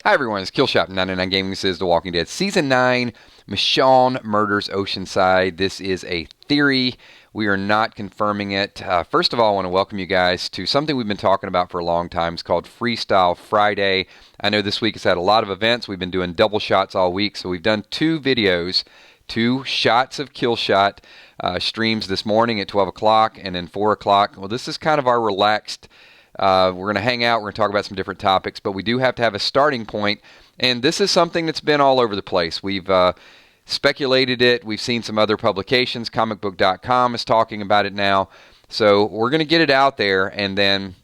Hi everyone, it's Killshot 99 Gaming. This is The Walking Dead Season 9, Michonne Murders Oceanside. This is a theory. We are not confirming it. First of all, I want to welcome you guys to something we've been talking about for a long time. It's called Freestyle Friday. I know this week has had a lot of events. We've been doing double shots all week, so we've done two videos, two shots of Killshot streams this morning at 12 o'clock and then 4 o'clock. Well, this is kind of our relaxed we're going to hang out. We're going to talk about some different topics, but we do have to have a starting point. And this is something that's been all over the place. We've speculated it. We've seen some other publications. Comicbook.com is talking about it now. So we're going to get it out there, and then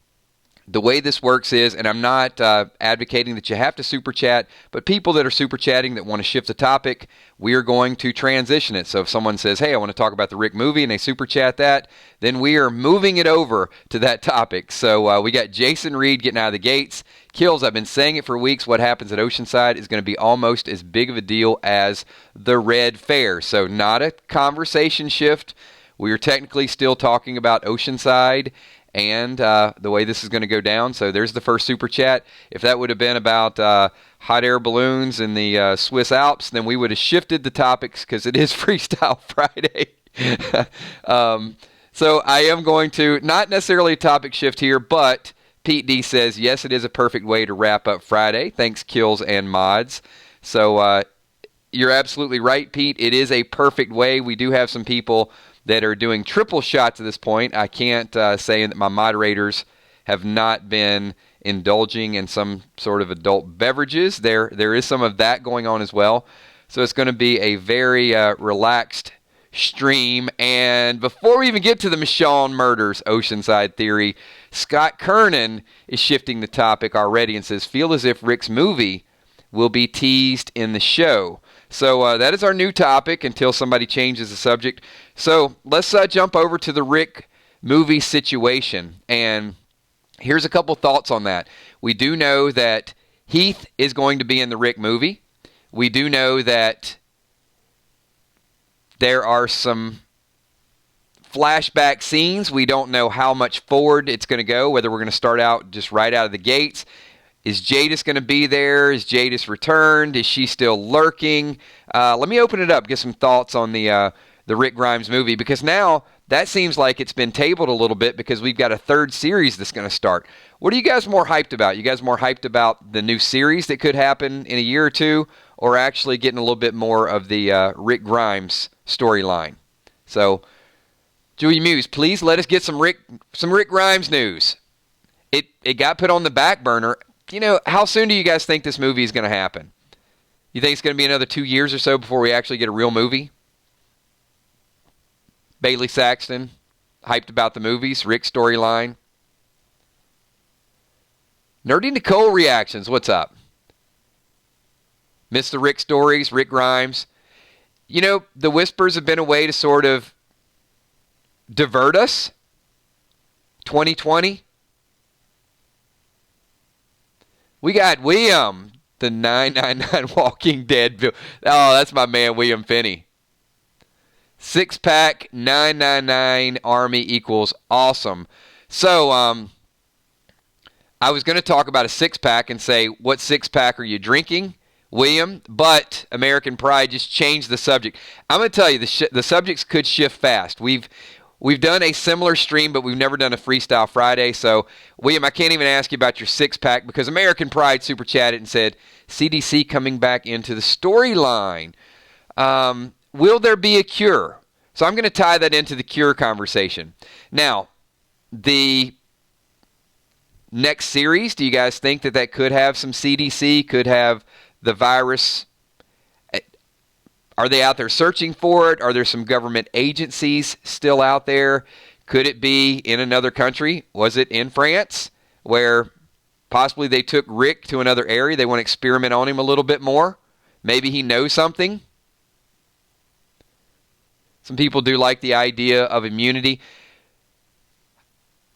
the way this works is, and I'm not advocating that you have to super chat, but people that are super chatting that want to shift the topic, we are going to transition it. So if someone says, hey, I want to talk about the Rick movie, and they super chat that, then we are moving it over to that topic. So we got Jason Reed getting out of the gates. Kills, I've been saying it for weeks, what happens at Oceanside is going to be almost as big of a deal as the Red Fair. So not a conversation shift. We are technically still talking about Oceanside and the way this is going to go down. So there's the first super chat. If that would have been about hot air balloons in the Swiss Alps, then we would have shifted the topics because it is Freestyle Friday. So I am going to, not necessarily a topic shift here, but Pete D says, yes, it is a perfect way to wrap up Friday. Thanks, Kills and Mods. So you're absolutely right, Pete. It is a perfect way. We do have some people that are doing triple shots at this point. I can't say that my moderators have not been indulging in some sort of adult beverages. There is some of that going on as well. So it's going to be a very relaxed stream. And before we even get to the Michonne Murders Oceanside theory, Scott Kernan is shifting the topic already and says, feel as if Rick's movie will be teased in the show. So that is our new topic until somebody changes the subject. So let's jump over to the Rick movie situation. And here's a couple thoughts on that. We do know that Heath is going to be in the Rick movie. We do know that there are some flashback scenes. We don't know how much forward it's going to go, whether we're going to start out just right out of the gates. Is Jadis going to be there? Is Jadis returned? Is she still lurking? Let me open it up, get some thoughts on the Rick Grimes movie, because now that seems like it's been tabled a little bit because we've got a third series that's going to start. What are you guys more hyped about? You guys more hyped about the new series that could happen in a year or two, or actually getting a little bit more of the Rick Grimes storyline? So, Julie Muse, please let us get some Rick Grimes news. It got put on the back burner. You know, how soon do you guys think this movie is going to happen? You think it's going to be another 2 years or so before we actually get a real movie? Bailey Saxton, hyped about the movies, Rick storyline. Nerdy Nicole reactions, what's up? Miss the Rick stories, Rick Grimes. You know, the whispers have been a way to sort of divert us. 2020. We got William, the 999 Walking Dead. Oh, that's my man, William Finney. 6-pack, 999 Army equals awesome. So, I was going to talk about a 6-pack and say, what 6-pack are you drinking, William? But American Pride just changed the subject. I'm going to tell you, the subjects could shift fast. We've done a similar stream, but we've never done a Freestyle Friday. So, William, I can't even ask you about your 6-pack because American Pride super chatted and said, CDC coming back into the storyline. Will there be a cure? So I'm going to tie that into the cure conversation. Now, the next series, do you guys think that could have some CDC, could have the virus? Are they out there searching for it? Are there some government agencies still out there? Could it be in another country? Was it in France where possibly they took Rick to another area? They want to experiment on him a little bit more. Maybe he knows something. Some people do like the idea of immunity.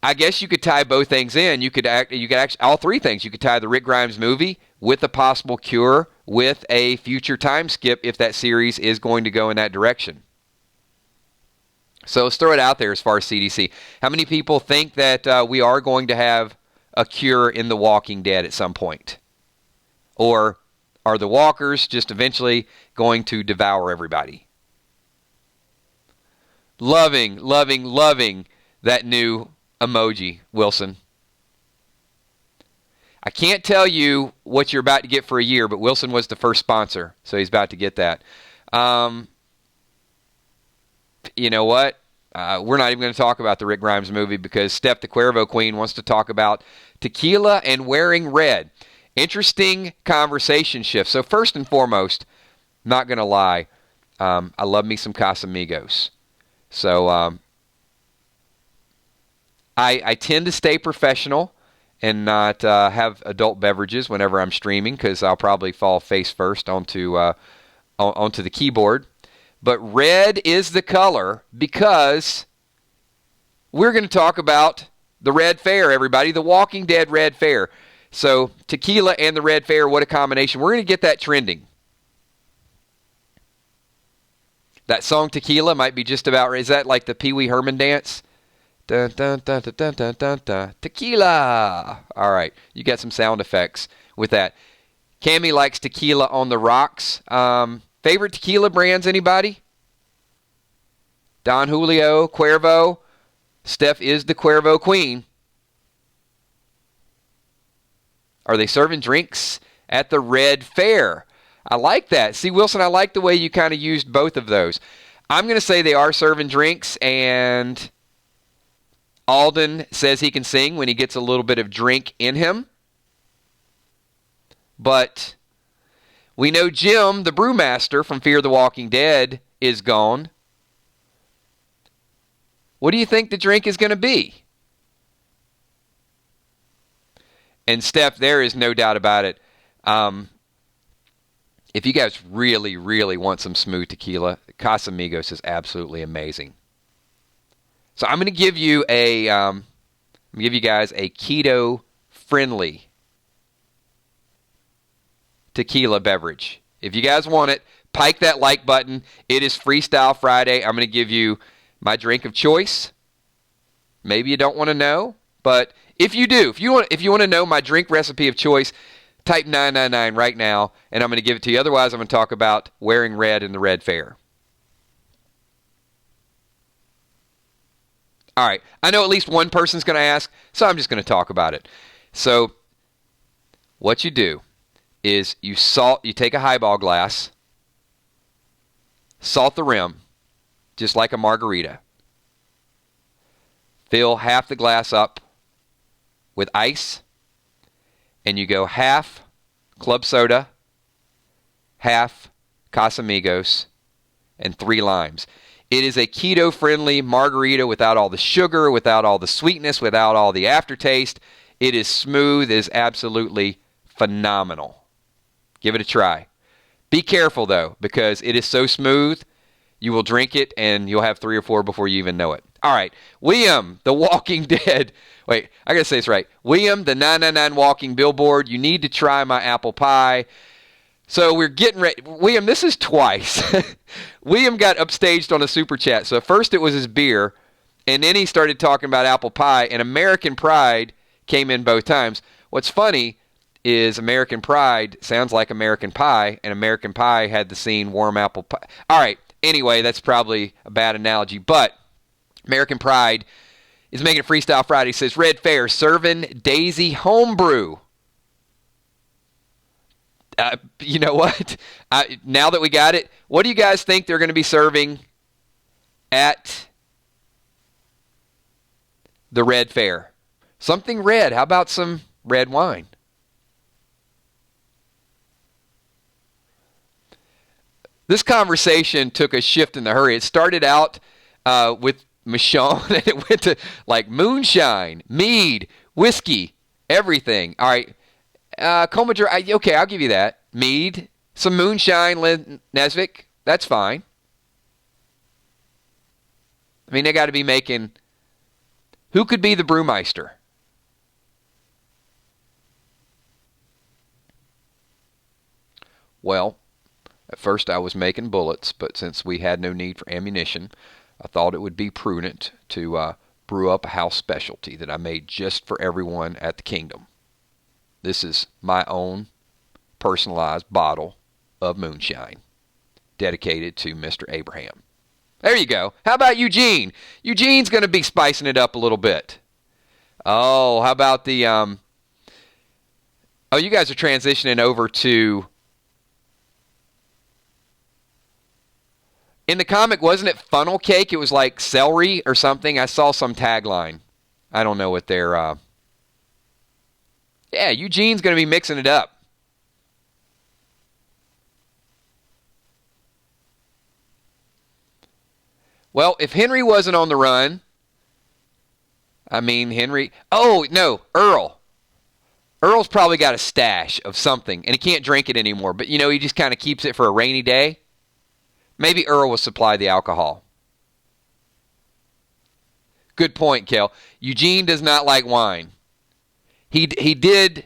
I guess you could tie both things in. You could actually all three things. You could tie the Rick Grimes movie with a possible cure, with a future time skip if that series is going to go in that direction. So let's throw it out there as far as CDC. How many people think that we are going to have a cure in The Walking Dead at some point? Or are the walkers just eventually going to devour everybody? Loving, loving, loving that new emoji, Wilson. I can't tell you what you're about to get for a year, but Wilson was the first sponsor, so he's about to get that. You know what? We're not even going to talk about the Rick Grimes movie because Steph the Cuervo Queen wants to talk about tequila and wearing red. Interesting conversation shift. So first and foremost, not going to lie, I love me some Casamigos. So I tend to stay professional and not have adult beverages whenever I'm streaming because I'll probably fall face first onto the keyboard. But red is the color because we're going to talk about the Red Fair, everybody, the Walking Dead Red Fair. So tequila and the Red Fair, what a combination. We're going to get that trending. That song Tequila might be just about, is that like the Pee Wee Herman dance? Dun, dun, dun, dun, dun, dun, dun, dun. Tequila. All right, you got some sound effects with that. Cammie likes tequila on the rocks. Favorite tequila brands, anybody? Don Julio, Cuervo. Steph is the Cuervo Queen. Are they serving drinks at the Red Fair? I like that. See, Wilson, I like the way you kind of used both of those. I'm going to say they are serving drinks, and Alden says he can sing when he gets a little bit of drink in him. But we know Jim, the brewmaster from Fear the Walking Dead, is gone. What do you think the drink is going to be? And Steph, there is no doubt about it. If you guys really, really want some smooth tequila, Casamigos is absolutely amazing. So I'm going to give you guys a keto-friendly tequila beverage. If you guys want it, pike that like button. It is Freestyle Friday. I'm going to give you my drink of choice. Maybe you don't want to know, but if you do, if you want to know my drink recipe of choice, type 999 right now, and I'm going to give it to you. Otherwise, I'm going to talk about wearing red in the Red Fair. All right. I know at least one person's going to ask, so I'm just going to talk about it. So what you do is you take a highball glass, salt the rim, just like a margarita. Fill half the glass up with ice, and you go half club soda, half Casamigos, and 3 limes. It is a keto-friendly margarita without all the sugar, without all the sweetness, without all the aftertaste. It is smooth. It is absolutely phenomenal. Give it a try. Be careful, though, because it is so smooth, you will drink it, and you'll have 3 or 4 before you even know it. All right. William, the Walking Dead. Wait, I got to say this right. William, the 999 Walking Billboard. You need to try my apple pie. So we're getting ready. William, this is twice. William got upstaged on a super chat. So at first it was his beer, and then he started talking about apple pie, and American Pride came in both times. What's funny is American Pride sounds like American Pie, and American Pie had the scene warm apple pie. All right. Anyway, that's probably a bad analogy, but American Pride is making a Freestyle Friday. He says, Red Fair, serving Daisy Homebrew. You know what? Now that we got it, what do you guys think they're going to be serving at the Red Fair? Something red. How about some red wine? This conversation took a shift in the hurry. It started out with Michonne, and it went to like moonshine, mead, whiskey, everything. All right. Comadre, okay, I'll give you that. Mead, some moonshine, Nesvik, that's fine. I mean, they got to be making... Who could be the brewmeister? Well, at first I was making bullets, but since we had no need for ammunition, I thought it would be prudent to brew up a house specialty that I made just for everyone at the Kingdom. This is my own personalized bottle of moonshine dedicated to Mr. Abraham. There you go. How about Eugene? Eugene's going to be spicing it up a little bit. Oh, how about the... Oh, you guys are transitioning over to... In the comic, wasn't it funnel cake? It was like celery or something. I saw some tagline. I don't know what they're... Yeah, Eugene's going to be mixing it up. Well, if Henry wasn't on the run, I mean, Henry... Oh, no, Earl. Earl's probably got a stash of something, and he can't drink it anymore. But, he just kind of keeps it for a rainy day. Maybe Earl will supply the alcohol. Good point, Kel. Eugene does not like wine. He did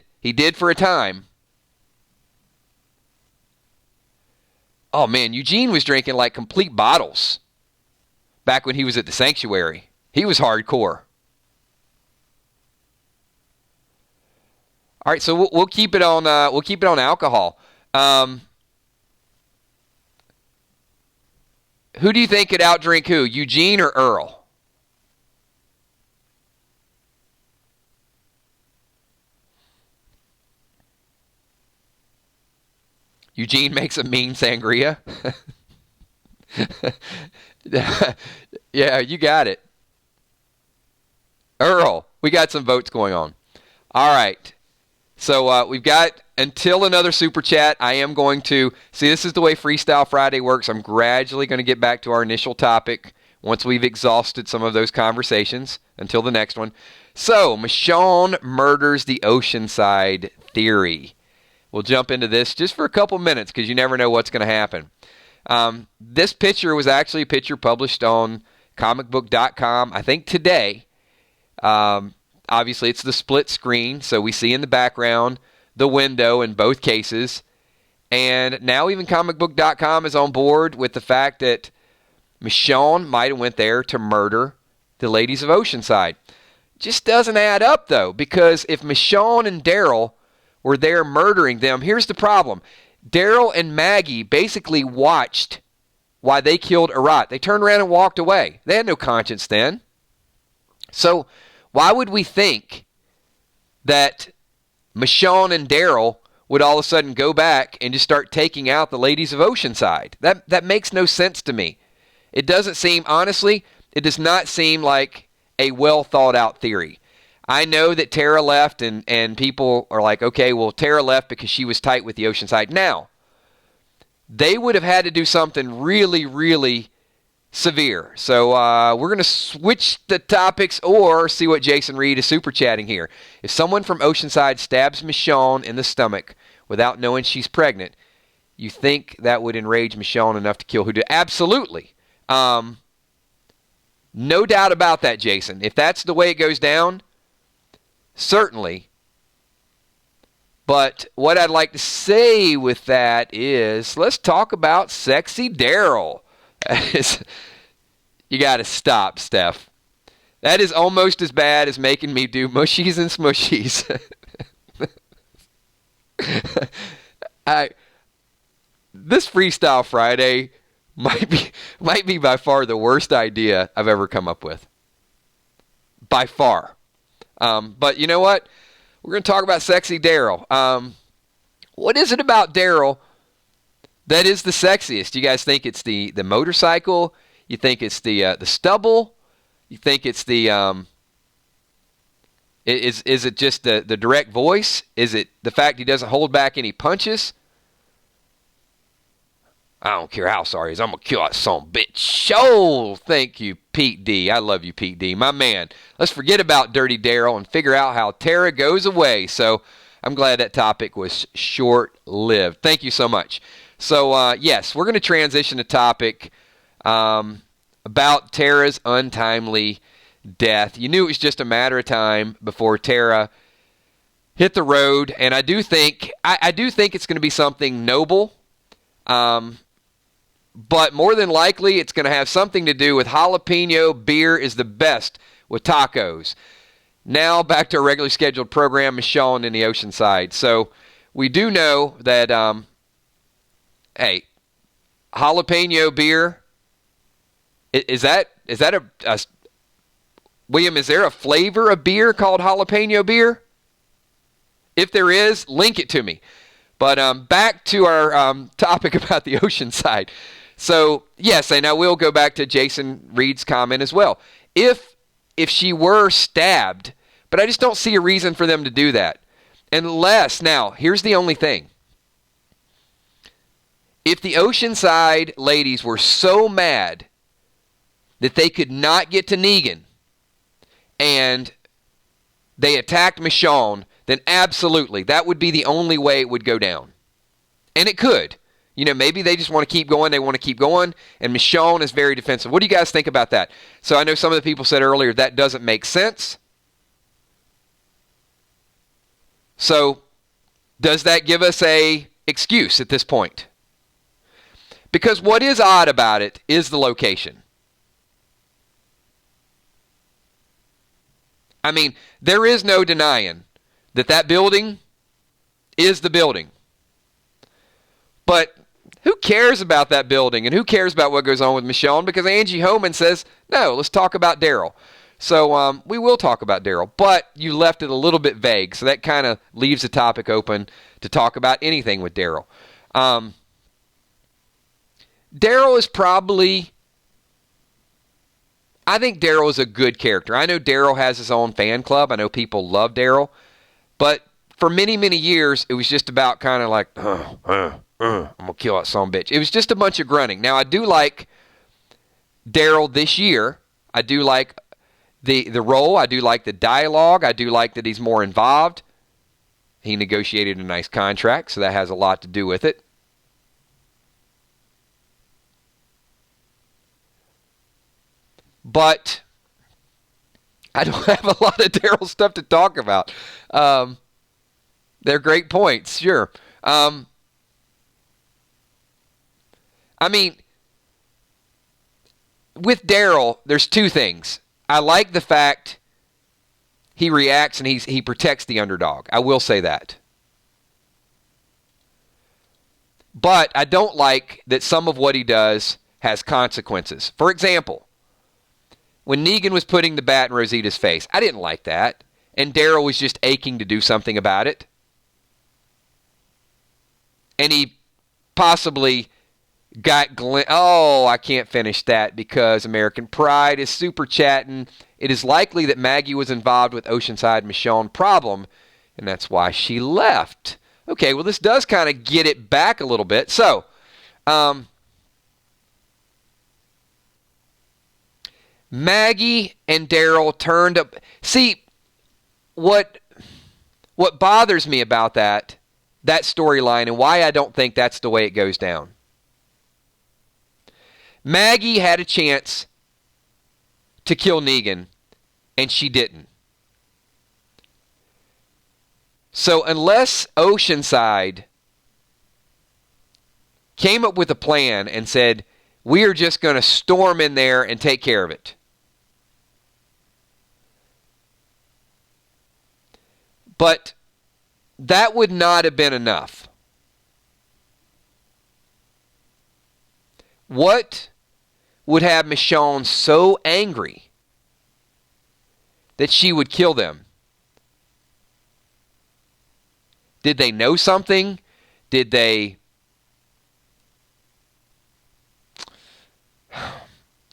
for a time. Oh, man, Eugene was drinking like complete bottles back when he was at the sanctuary. He was hardcore. All right, so we'll keep it on alcohol. Who do you think could outdrink who, Eugene or Earl? Eugene makes a mean sangria. Yeah, you got it. Earl, we got some votes going on. All right. So we've got until another super chat. I am going to see, this is the way Freestyle Friday works. I'm gradually going to get back to our initial topic once we've exhausted some of those conversations until the next one. So Michonne murders the Oceanside theory. We'll jump into this just for a couple minutes because you never know what's going to happen. This picture was actually a picture published on comicbook.com, I think today. Obviously, it's the split screen, so we see in the background the window in both cases. And now even comicbook.com is on board with the fact that Michonne might have went there to murder the ladies of Oceanside. Just doesn't add up, though, because if Michonne and Daryl were there murdering them, here's the problem. Daryl and Maggie basically watched why they killed Arat. They turned around and walked away. They had no conscience then. So why would we think that Michonne and Daryl would all of a sudden go back and just start taking out the ladies of Oceanside? That makes no sense to me. It doesn't seem, honestly, it does not seem like a well thought out theory. I know that Tara left and people are like, okay, well, Tara left because she was tight with the Oceanside. Now, they would have had to do something really, really severe. So we're going to switch the topics or see what Jason Reed is super chatting here. If someone from Oceanside stabs Michonne in the stomach without knowing she's pregnant, you think that would enrage Michonne enough to kill who did? Absolutely. No doubt about that, Jason. If that's the way it goes down, certainly. But what I'd like to say with that is, let's talk about sexy Daryl. You got to stop, Steph. That is almost as bad as making me do mushies and smushies. This Freestyle Friday might be by far the worst idea I've ever come up with. By far. But you know what? We're going to talk about sexy Daryl. What is it about Daryl that is the sexiest? You guys think it's the motorcycle? You think it's the stubble? You think it's the is it just the direct voice? Is it the fact he doesn't hold back any punches? I don't care how sorry he is. I'm going to kill that son of a bitch. Oh, thank you, Pete D. I love you, Pete D. My man. Let's forget about Dirty Daryl and figure out how Tara goes away. So I'm glad that topic was short-lived. Thank you so much. So, yes, we're going to transition to topic about Tara's untimely death. You knew it was just a matter of time before Tara hit the road. And I do think it's going to be something noble. But more than likely, it's going to have something to do with jalapeno beer is the best with tacos. Now, back to our regularly scheduled program, Michonne in the Oceanside. So, we do know that, hey, jalapeno beer, is that a William, is there a flavor of beer called jalapeno beer? If there is, link it to me. But back to our topic about the Oceanside. So, yes, and I will go back to Jason Reed's comment as well. If she were stabbed, but I just don't see a reason for them to do that. Unless, now, here's the only thing. If the Oceanside ladies were so mad that they could not get to Negan and they attacked Michonne, then absolutely, that would be the only way it would go down. And it could. You know, maybe they just want to keep going, and Michonne is very defensive. What do you guys think about that? So I know some of the people said earlier that doesn't make sense. So does that give us a excuse at this point? Because what is odd about it is the location. I mean, there is no denying that building is the building. But who cares about that building and who cares about what goes on with Michonne? Because Angie Homan says, no, let's talk about Daryl. So we will talk about Daryl, but you left it a little bit vague, so that kind of leaves the topic open to talk about anything with Daryl. Daryl is probably, I think Daryl is a good character. I know Daryl has his own fan club. I know people love Daryl, but for many, many years, it was just about kind of like, I'm going to kill that son of a bitch. It was just a bunch of grunting. Now, I do like Daryl this year. I do like the role. I do like the dialogue. I do like that he's more involved. He negotiated a nice contract, so that has a lot to do with it. But I don't have a lot of Daryl stuff to talk about. They're great points, sure. I mean, with Daryl, there's two things. I like the fact he reacts and he protects the underdog. I will say that. But I don't like that some of what he does has consequences. For example, when Negan was putting the bat in Rosita's face, I didn't like that. And Daryl was just aching to do something about it. And he possibly got I can't finish that because American Pride is super chatting. It is likely that Maggie was involved with Oceanside Michonne problem, and that's why she left. Okay, well, this does kind of get it back a little bit. So, Maggie and Daryl turned up. See, what bothers me about that storyline and why I don't think that's the way it goes down. Maggie had a chance to kill Negan, and she didn't. So unless Oceanside came up with a plan and said, we are just going to storm in there and take care of it. But that would not have been enough. What would have Michonne so angry that she would kill them? Did they know something? Did they...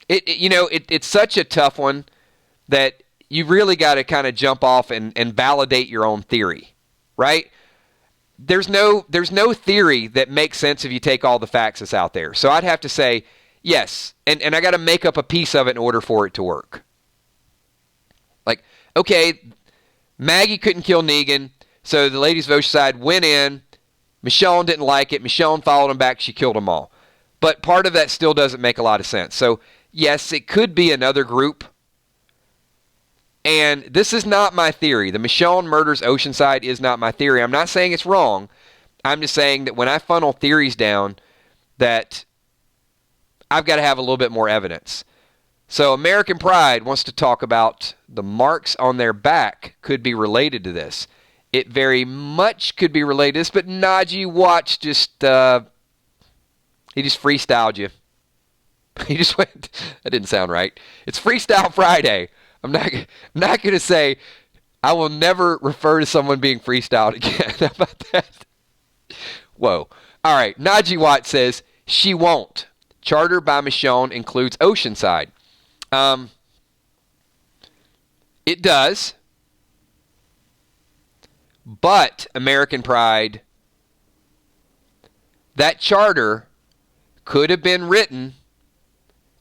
It's such a tough one that you really got to kind of jump off and validate your own theory, right? There's no theory that makes sense if you take all the facts that's out there. So I'd have to say, yes, and I got to make up a piece of it in order for it to work. Like, okay, Maggie couldn't kill Negan, so the ladies of Oceanside went in. Michonne didn't like it. Michonne followed them back. She killed them all. But part of that still doesn't make a lot of sense. So, yes, it could be another group. And this is not my theory. The Michonne murders Oceanside is not my theory. I'm not saying it's wrong. I'm just saying that when I funnel theories down, that I've got to have a little bit more evidence. So American Pride wants to talk about the marks on their back could be related to this. it very much could be related to this, but Najee Watts just, he just freestyled you. He just went, that didn't sound right. It's Freestyle Friday. I'm not going to say, I will never refer to someone being freestyled again. How about that? Whoa. All right. Najee Watt says, she won't. Charter by Michonne includes Oceanside. It does. But, American Pride, that charter could have been written,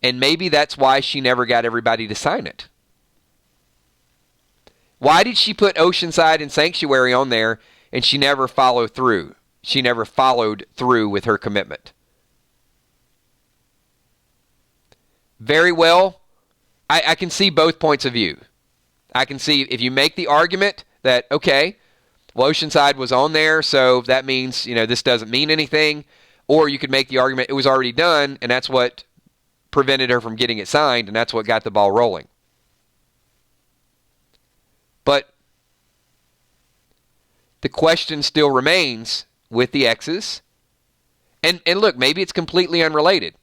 and maybe that's why she never got everybody to sign it. Why did she put Oceanside and Sanctuary on there and she never followed through? She never followed through with her commitment. Very well, I can see both points of view. I can see if you make the argument that, okay, well, Oceanside was on there, so that means, this doesn't mean anything. Or you could make the argument it was already done, and that's what prevented her from getting it signed, and that's what got the ball rolling. But the question still remains with the exes. And look, maybe it's completely unrelated.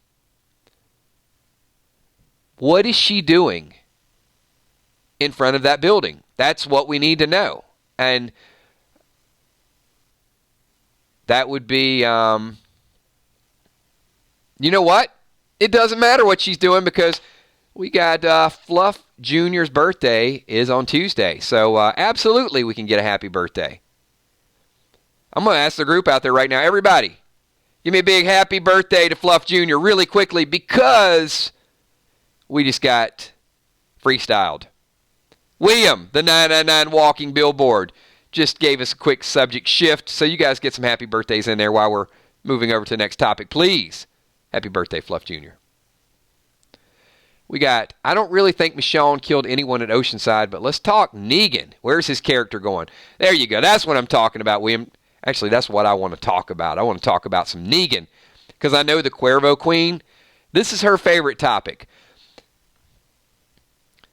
What is she doing in front of that building? That's what we need to know. And that would be, you know what? It doesn't matter what she's doing because we got Fluff Jr.'s birthday is on Tuesday. So absolutely we can get a happy birthday. I'm going to ask the group out there right now, everybody, give me a big happy birthday to Fluff Jr. really quickly because we just got freestyled. William, the 999 walking billboard, just gave us a quick subject shift. So you guys get some happy birthdays in there while we're moving over to the next topic, please. Happy birthday, Fluff Jr. We got, I don't really think Michonne killed anyone at Oceanside, but let's talk Negan. Where's his character going? There you go. That's what I'm talking about, William. Actually, that's what I want to talk about. I want to talk about some Negan because I know the Cuervo Queen, this is her favorite topic.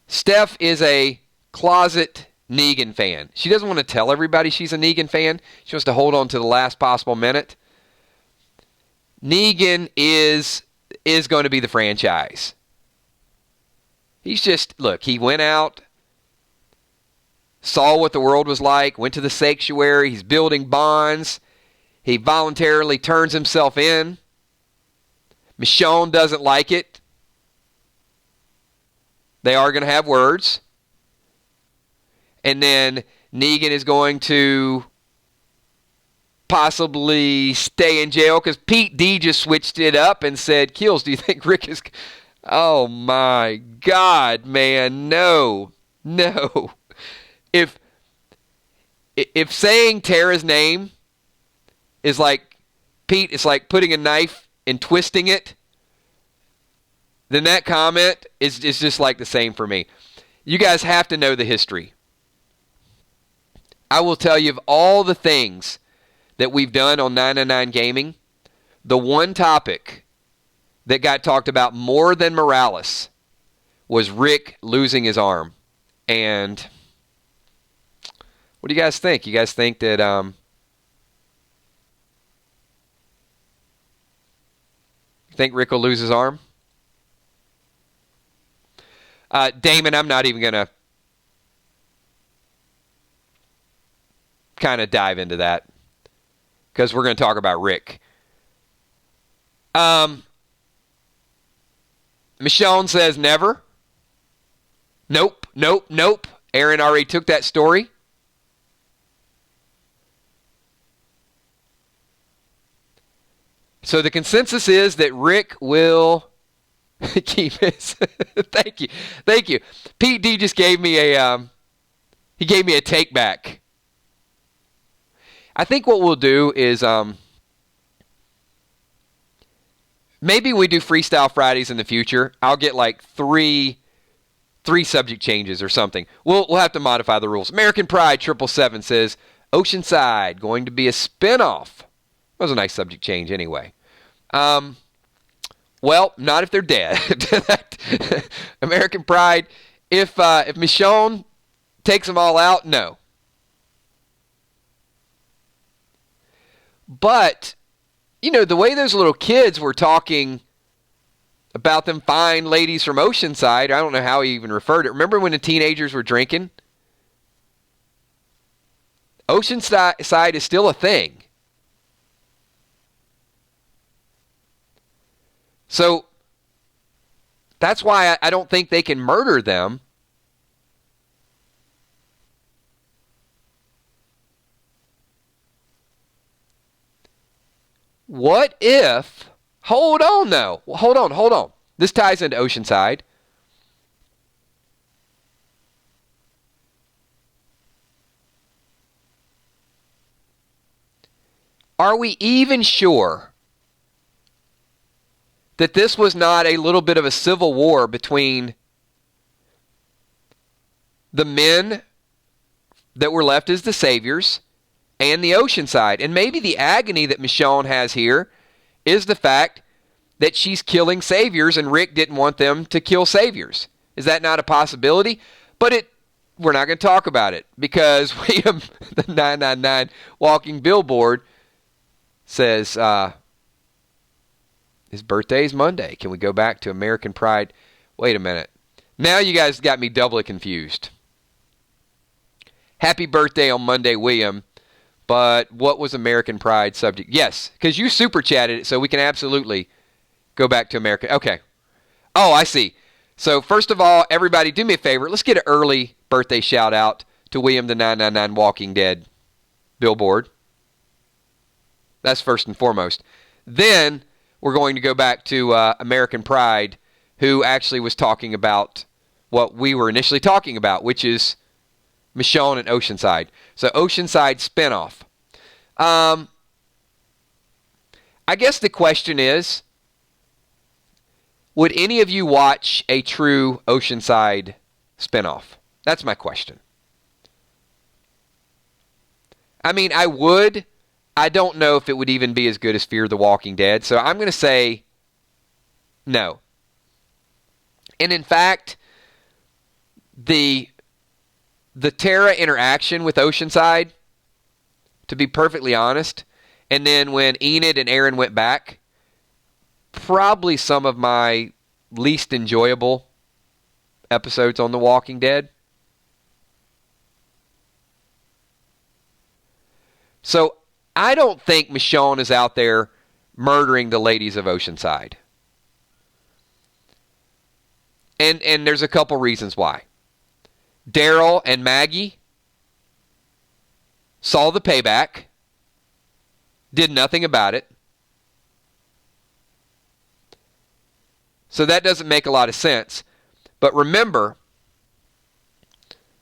Steph is a closet Negan fan. She doesn't want to tell everybody she's a Negan fan. She wants to hold on to the last possible minute. Negan is going to be the franchise. He's just, look, he went out, saw what the world was like, went to the sanctuary, he's building bonds, he voluntarily turns himself in. Michonne doesn't like it. They are going to have words. And then Negan is going to possibly stay in jail because Pete D just switched it up and said, Kills, do you think Rick is... Oh my God, man, no. If saying Tara's name is like, Pete, it's like putting a knife and twisting it, then that comment is just like the same for me. You guys have to know the history. I will tell you of all the things that we've done on 999 Gaming, the one topic that got talked about more than Morales was Rick losing his arm. And what do you guys think? You guys think that think Rick will lose his arm? Damon, I'm not even going to kind of dive into that because we're going to talk about Rick. Michonne says never. Nope. Aaron already took that story. So the consensus is that Rick will keep his. Thank you. Pete D just gave me a take back. I think what we'll do is maybe we do Freestyle Fridays in the future. I'll get like three subject changes or something. We'll have to modify the rules. American Pride 777 says Oceanside going to be a spinoff. That was a nice subject change anyway. Well, not if they're dead. American Pride, if Michonne takes them all out, no. But, the way those little kids were talking about them fine ladies from Oceanside, I don't know how he even referred to it. Remember when the teenagers were drinking? Oceanside is still a thing. So that's why I don't think they can murder them. What if... Hold on, though. Hold on. This ties into Oceanside. Are we even sure that this was not a little bit of a civil war between the men that were left as the saviors and the Oceanside? And maybe the agony that Michonne has here is the fact that she's killing saviors and Rick didn't want them to kill saviors. Is that not a possibility? But we're not going to talk about it because William, the 999 walking billboard, says his birthday's Monday. Can we go back to American Pride? Wait a minute. Now you guys got me doubly confused. Happy birthday on Monday, William. But what was American Pride subject? Yes, because you super chatted it, so we can absolutely go back to America. Okay. Oh, I see. So first of all, everybody, do me a favor. Let's get an early birthday shout out to William the 999 Walking Dead billboard. That's first and foremost. Then we're going to go back to American Pride, who actually was talking about what we were initially talking about, which is Michonne and Oceanside. So Oceanside spinoff. I guess the question is, would any of you watch a true Oceanside spinoff? That's my question. I mean, I would. I don't know if it would even be as good as Fear the Walking Dead. So I'm going to say no. And in fact, the Tara interaction with Oceanside, to be perfectly honest, and then when Enid and Aaron went back, probably some of my least enjoyable episodes on The Walking Dead. So I don't think Michonne is out there murdering the ladies of Oceanside. And there's a couple reasons why. Daryl and Maggie saw the payback, did nothing about it. So that doesn't make a lot of sense. But remember,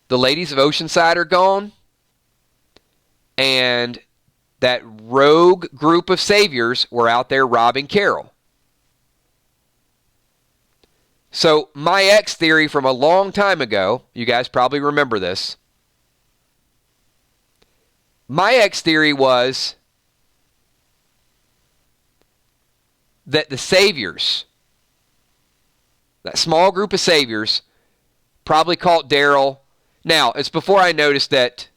the ladies of Oceanside are gone, and that rogue group of saviors were out there robbing Carol. So my ex theory from a long time ago, you guys probably remember this. My ex theory was that the saviors, that small group of saviors, probably caught Daryl. Now, it's before I noticed that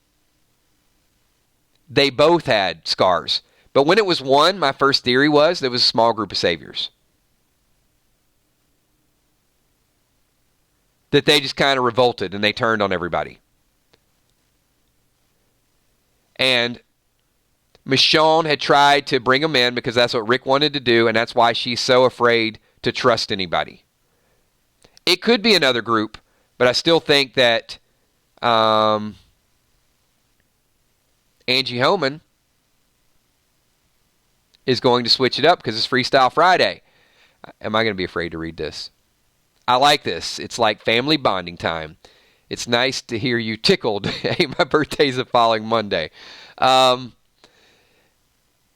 they both had scars. But when it was one, my first theory was there was a small group of saviors. That they just kind of revolted and they turned on everybody. And Michonne had tried to bring them in because that's what Rick wanted to do, and that's why she's so afraid to trust anybody. It could be another group, but I still think that Angie Homan is going to switch it up because it's Freestyle Friday. Am I going to be afraid to read this? I like this. It's like family bonding time. It's nice to hear you tickled. Hey, my birthday's the following Monday. So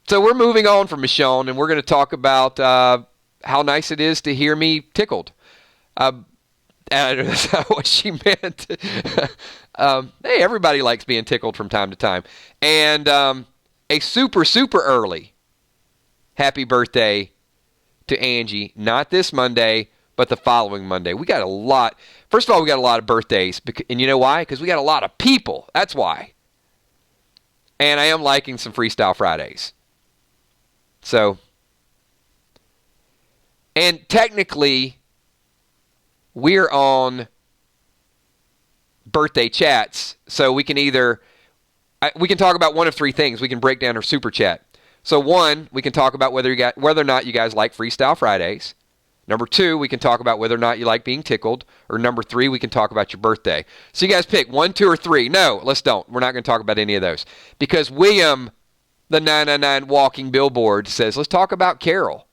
we're moving on from Michonne, and we're going to talk about how nice it is to hear me tickled. That's not what she meant. Hey, everybody likes being tickled from time to time. And a super, super early happy birthday to Angie. Not this Monday, but the following Monday. We got a lot. First of all, we got a lot of birthdays. And you know why? Because we got a lot of people. That's why. And I am liking some Freestyle Fridays. So, and technically, we're on birthday chats, so we can talk about one of three things. We can break down our super chat. So one, we can talk about whether or not you guys like Freestyle Fridays. Number two, we can talk about whether or not you like being tickled. Or number three, we can talk about your birthday. So you guys pick 1, 2, or 3. No, let's don't. We're not going to talk about any of those. Because William, the 999 walking billboard, says, let's talk about Carol.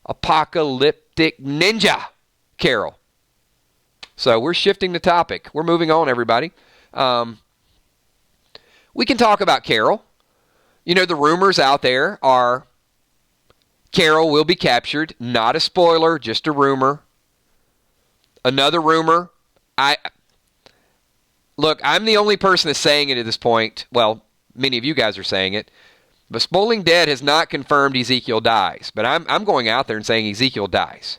Apocalyptic Ninja Carol. So we're shifting the topic. We're moving on, everybody. We can talk about Carol. You know, the rumors out there are Carol will be captured. Not a spoiler, just a rumor. Another rumor. Look, I'm the only person that's saying it at this point. Well, many of you guys are saying it. But Spolling Dead has not confirmed Ezekiel dies. But I'm going out there and saying Ezekiel dies.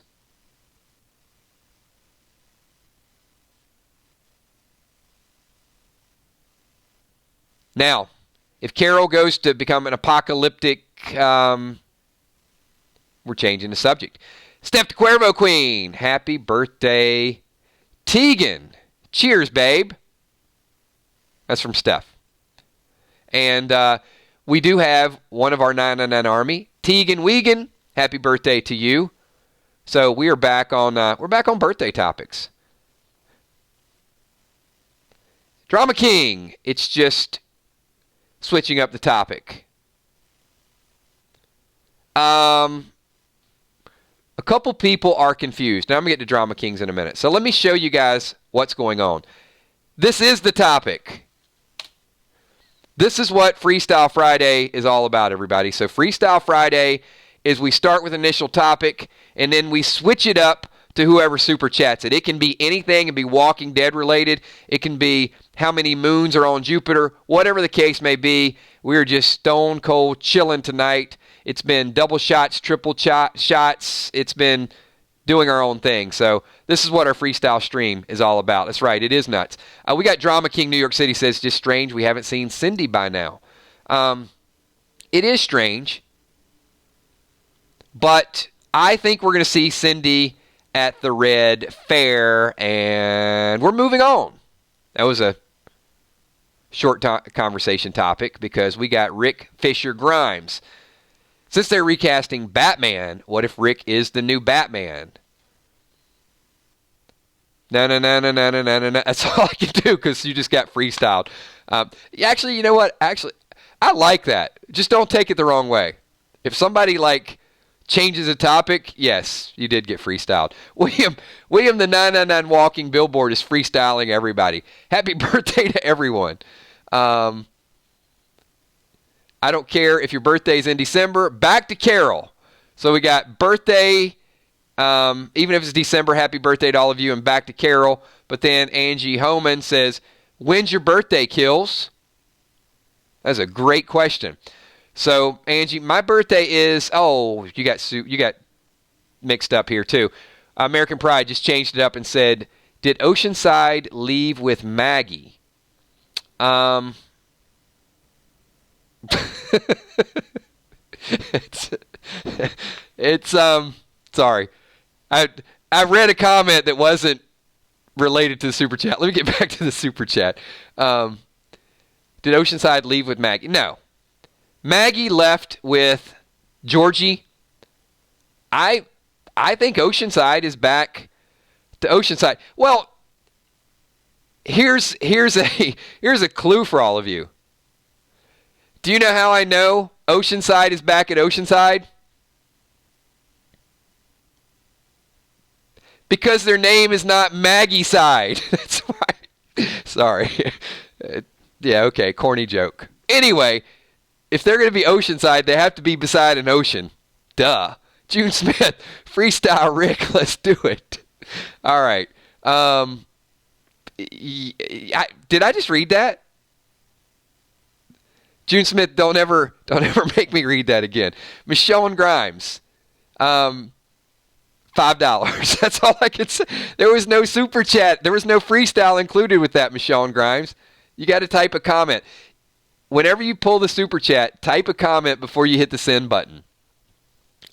Now, if Carol goes to become an apocalyptic, we're changing the subject. Steph the Cuervo Queen, happy birthday, Tegan. Cheers, babe. That's from Steph. And we do have one of our 999 Army, Tegan Wiegand. Happy birthday to you. So we are back on. We're back on birthday topics. Drama King. It's just switching up the topic. A couple people are confused. Now I'm going to get to Drama Kings in a minute. So let me show you guys what's going on. This is the topic. This is what Freestyle Friday is all about, everybody. So Freestyle Friday is we start with initial topic, and then we switch it up to whoever super chats it. It can be anything. It can be Walking Dead related. It can be how many moons are on Jupiter. Whatever the case may be, we're just stone cold chilling tonight. It's been double shots, triple shots. It's been doing our own thing. So this is what our freestyle stream is all about. That's right. It is nuts. We got Drama King New York City says, just strange we haven't seen Cindy by now. It is strange. But I think we're going to see Cindy at the Red Fair, and we're moving on. That was a short conversation topic because we got Rick Fisher Grimes. Since they're recasting Batman, what if Rick is the new Batman? No. That's all I can do because you just got freestyled. Actually, you know what? Actually, I like that. Just don't take it the wrong way. If somebody changes a topic, yes, you did get freestyled. William the 999 walking billboard is freestyling everybody. Happy birthday to everyone. I don't care if your birthday's in December. Back to Carol. So we got birthday, even if it's December, happy birthday to all of you, and back to Carol. But then Angie Homan says, when's your birthday, Kills? That's a great question. So, Angie, my birthday is, you got mixed up here too. American Pride just changed it up and said, did Oceanside leave with Maggie? Sorry. I read a comment that wasn't related to the super chat. Let me get back to the super chat. Did Oceanside leave with Maggie? No. Maggie left with Georgie. I think Oceanside is back to Oceanside. Well, here's a clue for all of you. Do you know how I know Oceanside is back at Oceanside? Because their name is not Maggie Side. That's why. Sorry. Yeah, okay, corny joke. Anyway, if they're going to be Oceanside, they have to be beside an ocean. Duh. June Smith, freestyle Rick, let's do it. All right. Did I just read that? June Smith, don't ever make me read that again. Michonne Grimes, $5. That's all I could say. There was no super chat. There was no freestyle included with that, Michonne Grimes. You got to type a comment. Whenever you pull the super chat, type a comment before you hit the send button.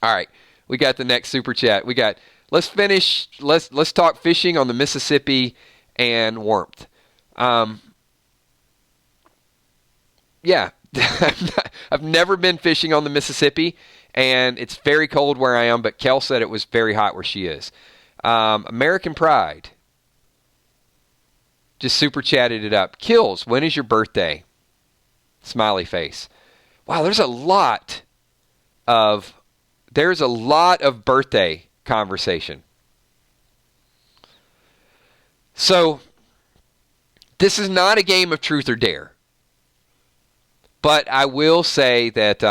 All right, we got the next super chat. We got let's finish. Let's talk fishing on the Mississippi and warmth. Um, yeah, I've never been fishing on the Mississippi, and it's very cold where I am. But Kel said it was very hot where she is. American Pride just super chatted it up. Kills. When is your birthday? Smiley face. Wow, there's a lot of birthday conversation. So this is not a game of truth or dare. But I will say that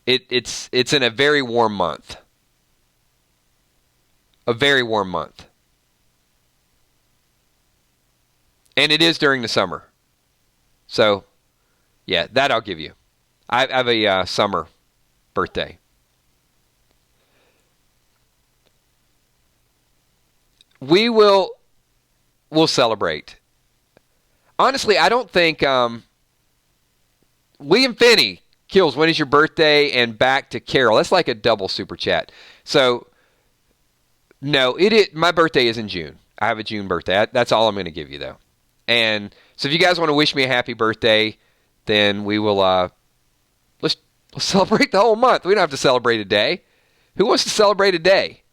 it's in a very warm month. A very warm month. And it is during the summer. So, yeah, that I'll give you. I have a summer birthday. We'll celebrate. Honestly, I don't think William Finney kills when is your birthday and back to Carol. That's like a double super chat. So no, my birthday is in June. I have a June birthday. That's all I'm going to give you though. And so if you guys want to wish me a happy birthday, then we will let's celebrate the whole month. We don't have to celebrate a day. Who wants to celebrate a day?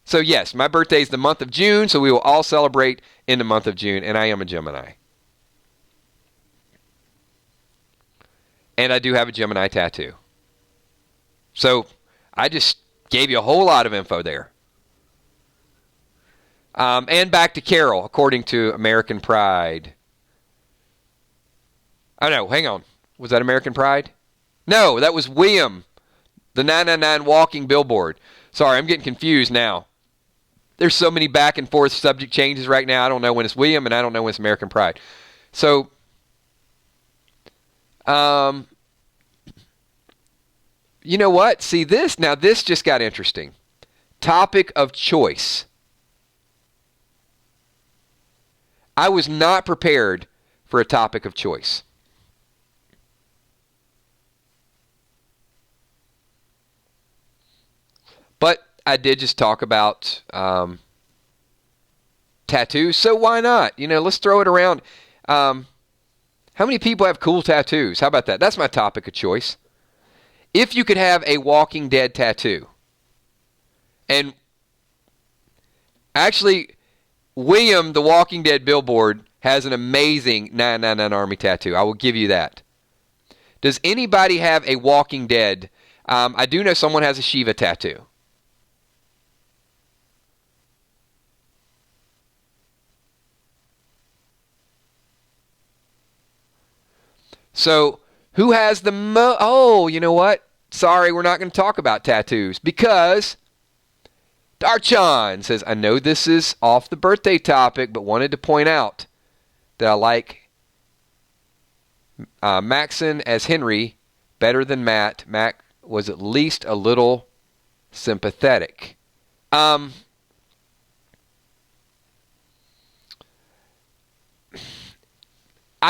So yes, my birthday is the month of June, so we will all celebrate in the month of June, and I am a Gemini. And I do have a Gemini tattoo. So I just gave you a whole lot of info there. And back to Carol, according to American Pride. Oh, no, hang on. Was that American Pride? No, that was William, the 999 walking billboard. Sorry, I'm getting confused now. There's so many back and forth subject changes right now. I don't know when it's William and I don't know when it's American Pride. So, you know what? See this? Now this just got interesting. Topic of choice. I was not prepared for a topic of choice. But I did just talk about tattoos, so why not? Let's throw it around. How many people have cool tattoos? How about that? That's my topic of choice. If you could have a Walking Dead tattoo, and actually, William, the Walking Dead billboard, has an amazing 999 Army tattoo. I will give you that. Does anybody have a Walking Dead? I do know someone has a Shiva tattoo. So, who has the Oh, you know what? Sorry, we're not going to talk about tattoos because Darchan says, I know this is off the birthday topic, but wanted to point out that I like Maxon as Henry better than Matt. Mac was at least a little sympathetic. I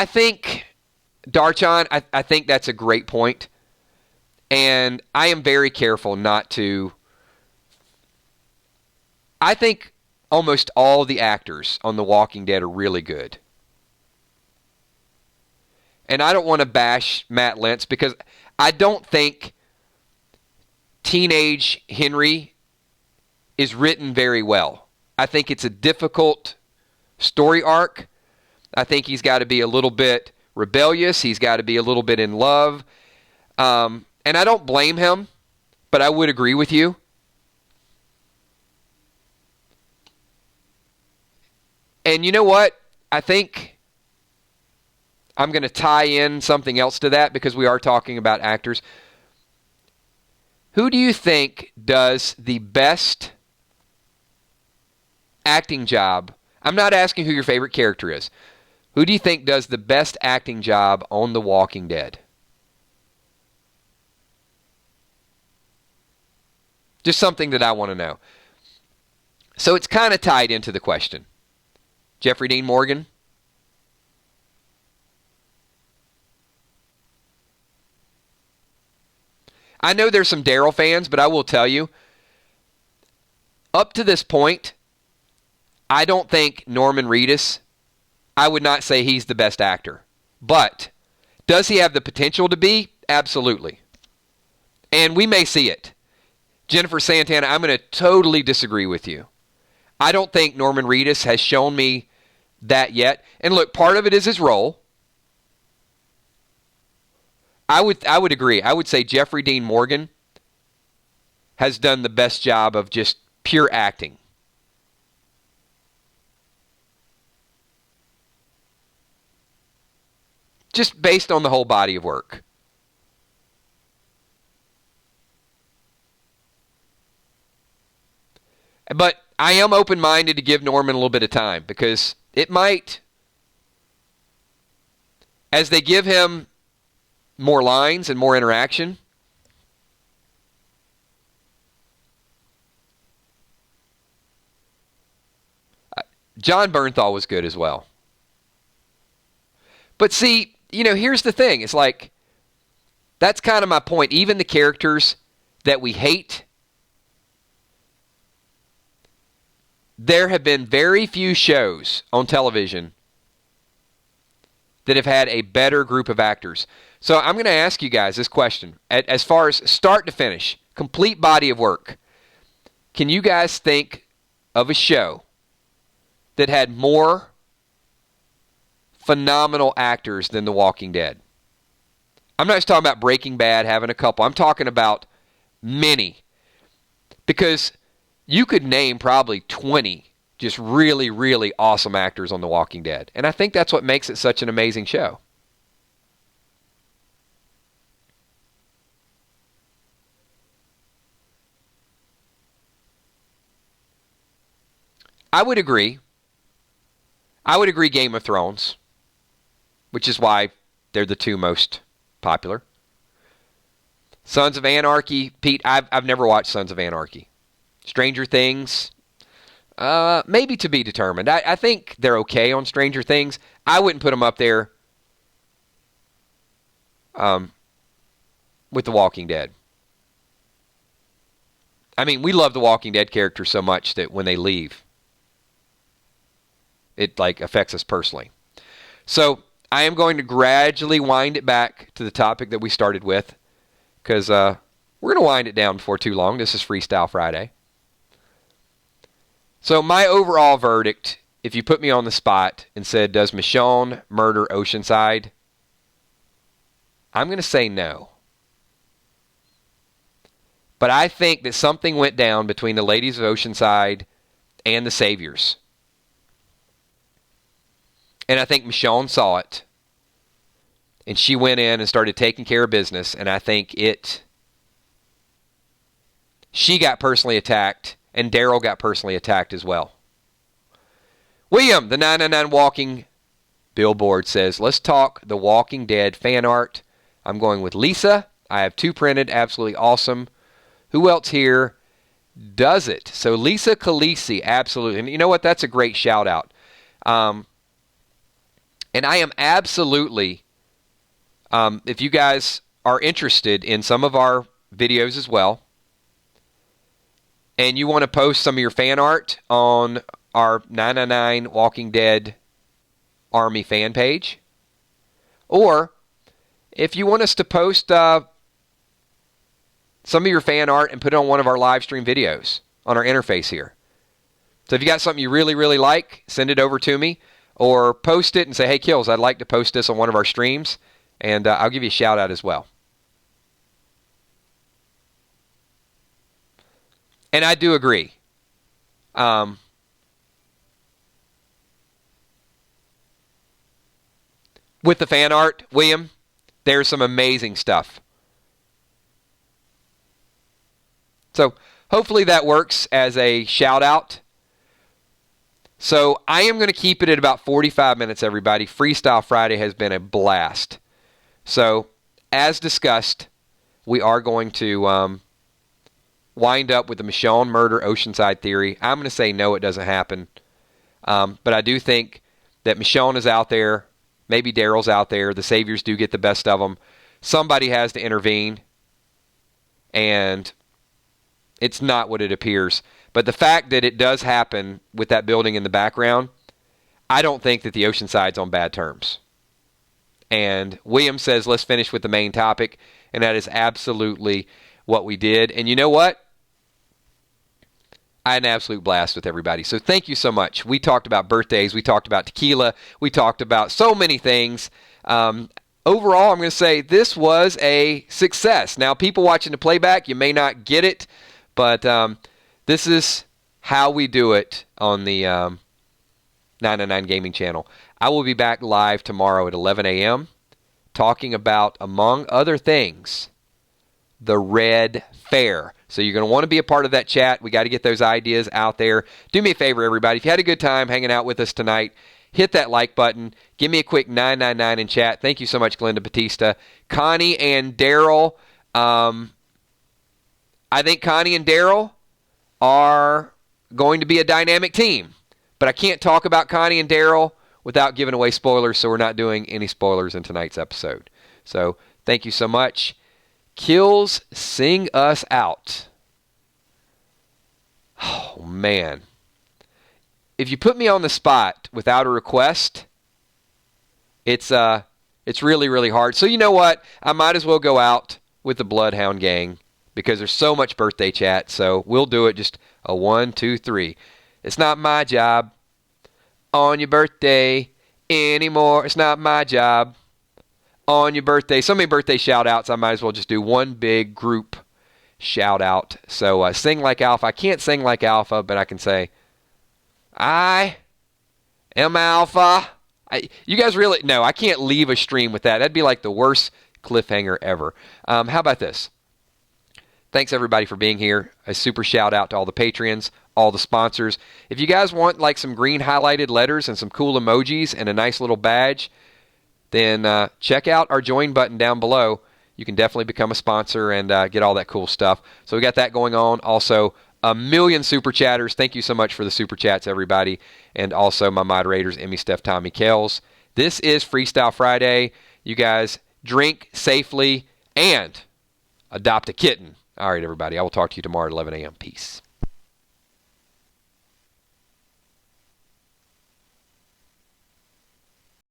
think, Darchan, I think that's a great point. And I am very careful not to. I think almost all the actors on The Walking Dead are really good. And I don't want to bash Matt Lentz because I don't think teenage Henry is written very well. I think it's a difficult story arc. I think he's got to be a little bit rebellious. He's got to be a little bit in love. And I don't blame him, but I would agree with you. And you know what? I think I'm going to tie in something else to that because we are talking about actors. Who do you think does the best acting job? I'm not asking who your favorite character is. Who do you think does the best acting job on The Walking Dead? Just something that I want to know. So it's kind of tied into the question. Jeffrey Dean Morgan? I know there's some Daryl fans, but I will tell you, up to this point, I don't think Norman Reedus, I would not say he's the best actor. But does he have the potential to be? Absolutely. And we may see it. Jennifer Santana, I'm going to totally disagree with you. I don't think Norman Reedus has shown me that yet. And look, part of it is his role. I would agree. I would say Jeffrey Dean Morgan has done the best job of just pure acting. Just based on the whole body of work. But I am open-minded to give Norman a little bit of time because it might, as they give him more lines and more interaction, John Bernthal was good as well. But see, here's the thing. It's like, that's kind of my point. Even the characters that we hate, there have been very few shows on television that have had a better group of actors. So I'm going to ask you guys this question. As far as start to finish, complete body of work, can you guys think of a show that had more phenomenal actors than The Walking Dead? I'm not just talking about Breaking Bad having a couple. I'm talking about many. Because you could name probably 20 just really, really awesome actors on The Walking Dead. And I think that's what makes it such an amazing show. I would agree. Game of Thrones, which is why they're the two most popular. Sons of Anarchy, Pete, I've never watched Sons of Anarchy. Stranger Things, maybe to be determined. I think they're okay on Stranger Things. I wouldn't put them up there with The Walking Dead. I mean, we love The Walking Dead characters so much that when they leave, it affects us personally. So I am going to gradually wind it back to the topic that we started with, because we're going to wind it down before too long. This is Freestyle Friday. So my overall verdict, if you put me on the spot and said, does Michonne murder Oceanside? I'm going to say no. But I think that something went down between the ladies of Oceanside and the Saviors. And I think Michonne saw it. And she went in and started taking care of business. And I think she got personally attacked. And Daryl got personally attacked as well. William, the 999 Walking Billboard says, let's talk The Walking Dead fan art. I'm going with Lisa. I have 2 printed. Absolutely awesome. Who else here does it? So Lisa Khaleesi, absolutely. And you know what? That's a great shout out. And I am absolutely, if you guys are interested in some of our videos as well, and you want to post some of your fan art on our 999 Walking Dead Army fan page, or if you want us to post some of your fan art and put it on one of our live stream videos on our interface here. So if you got something you really, really like, send it over to me, or post it and say, hey, Kills, I'd like to post this on one of our streams, and I'll give you a shout out as well. And I do agree. With the fan art, William, there's some amazing stuff. So hopefully that works as a shout out. So I am going to keep it at about 45 minutes, everybody. Freestyle Friday has been a blast. So as discussed, we are going to wind up with the Michonne murder Oceanside theory. I'm going to say no, it doesn't happen. But I do think that Michonne is out there. Maybe Daryl's out there. The Saviors do get the best of them. Somebody has to intervene. and it's not what it appears. But the fact that it does happen with that building in the background, I don't think that the Oceanside's on bad terms. And William says, let's finish with the main topic, and that is absolutely what we did. And you know what? I had an absolute blast with everybody. So thank you so much. We talked about birthdays. We talked about tequila. We talked about so many things. Overall, I'm going to say this was a success. Now, people watching the playback, you may not get it, but this is how we do it on the 999 Gaming channel. I will be back live tomorrow at 11 a.m. talking about, among other things, the Red Fair. So you're going to want to be a part of that chat. We got to get those ideas out there. Do me a favor, everybody. If you had a good time hanging out with us tonight, hit that like button. Give me a quick 999 in chat. Thank you so much, Glenda Batista. Connie and Daryl. I think Connie and Daryl are going to be a dynamic team. But I can't talk about Connie and Daryl without giving away spoilers, so we're not doing any spoilers in tonight's episode. So thank you so much. Kills, sing us out. Oh, man. If you put me on the spot without a request, it's really, really hard. So you know what? I might as well go out with the Bloodhound Gang because there's so much birthday chat. So we'll do it just a 1, 2, 3. It's not my job on your birthday anymore. It's not my job on your birthday. So many birthday shout-outs, I might as well just do one big group shout-out. So sing like Alpha. I can't sing like Alpha, but I can say, I am Alpha. You guys really... No, I can't leave a stream with that. That'd be like the worst cliffhanger ever. How about this? Thanks, everybody, for being here. A super shout-out to all the Patreons, all the sponsors. If you guys want like some green highlighted letters and some cool emojis and a nice little badge, then check out our join button down below. You can definitely become a sponsor and get all that cool stuff. So we got that going on. Also, a million super chatters. Thank you so much for the super chats, everybody. And also my moderators, Emmy, Steph, Tommy, Kells. This is Freestyle Friday. You guys drink safely and adopt a kitten. All right, everybody. I will talk to you tomorrow at 11 a.m. Peace.